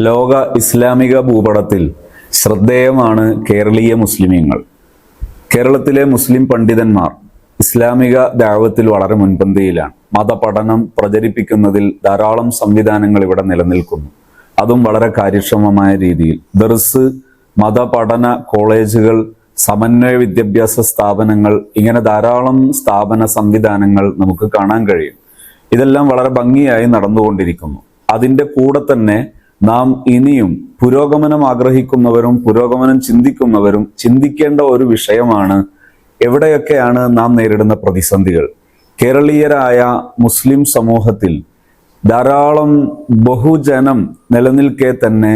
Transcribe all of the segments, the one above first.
ലോക ഇസ്ലാമിക ഭൂപടത്തിൽ ശ്രദ്ധേയമാണ് കേരളീയ മുസ്ലിമീങ്ങൾ. കേരളത്തിലെ മുസ്ലിം പണ്ഡിതന്മാർ ഇസ്ലാമിക ദഅവത്തിൽ വളരെ മുൻപന്തിയിലാണ്. മതപഠനം പ്രചരിപ്പിക്കുന്നതിൽ ധാരാളം സംവിധാനങ്ങൾ ഇവിടെ നിലനിൽക്കുന്നു. അതും വളരെ കാര്യക്ഷമമായ രീതിയിൽ. ദർസ്, മതപഠന കോളേജുകൾ, സമന്വയ വിദ്യാഭ്യാസ സ്ഥാപനങ്ങൾ, ഇങ്ങനെ ധാരാളം സ്ഥാപന സംവിധാനങ്ങൾ നമുക്ക് കാണാൻ കഴിയും. ഇതെല്ലാം വളരെ ഭംഗിയായി നടന്നുകൊണ്ടിരിക്കുന്നു. അതിൻ്റെ കൂടെ തന്നെ നാം ഇനിയും പുരോഗമനം ആഗ്രഹിക്കുന്നവരും പുരോഗമനം ചിന്തിക്കുന്നവരും ചിന്തിക്കേണ്ട ഒരു വിഷയമാണ് എവിടെയൊക്കെയാണ് നാം നേരിടുന്ന പ്രതിസന്ധികൾ. കേരളീയരായ മുസ്ലിം സമൂഹത്തിൽ ധാരാളം ബഹുജനം നിലനിൽക്കെ തന്നെ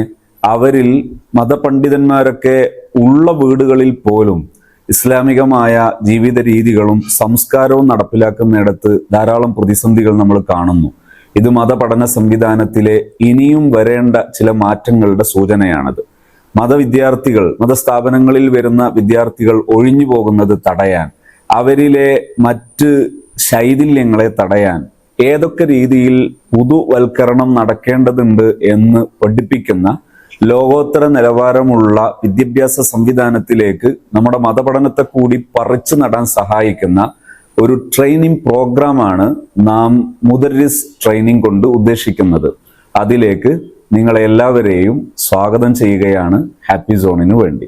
അവരിൽ മതപണ്ഡിതന്മാരൊക്കെ ഉള്ള വീടുകളിൽ പോലും ഇസ്ലാമികമായ ജീവിത രീതികളും സംസ്കാരവും നടപ്പിലാക്കുന്നിടത്ത് ധാരാളം പ്രതിസന്ധികൾ നമ്മൾ കാണുന്നു. ഇത് മതപഠന സംവിധാനത്തിലെ ഇനിയും വരേണ്ട ചില മാറ്റങ്ങളുടെ സൂചനയാണത്. മതവിദ്യാർത്ഥികൾ, മതസ്ഥാപനങ്ങളിൽ വരുന്ന വിദ്യാർത്ഥികൾ ഒഴിഞ്ഞു പോകുന്നത് തടയാൻ, അവരിലെ മറ്റ് ശൈഥില്യങ്ങളെ തടയാൻ ഏതൊക്കെ രീതിയിൽ പുതുവൽക്കരണം നടക്കേണ്ടതുണ്ട് എന്ന് പഠിപ്പിക്കുന്ന ലോകോത്തര നിലവാരമുള്ള വിദ്യാഭ്യാസ സംവിധാനത്തിലേക്ക് നമ്മുടെ മതപഠനത്തെ കൂടി പറിച്ചു നടാൻ സഹായിക്കുന്ന ഒരു ട്രെയിനിങ് പ്രോഗ്രാമാണ് നാം മുദരിസ് ട്രെയിനിങ് കൊണ്ട് ഉദ്ദേശിക്കുന്നത്. അതിലേക്ക് നിങ്ങളെല്ലാവരെയും സ്വാഗതം ചെയ്യുകയാണ് ഹാപ്പി സോണിന് വേണ്ടി.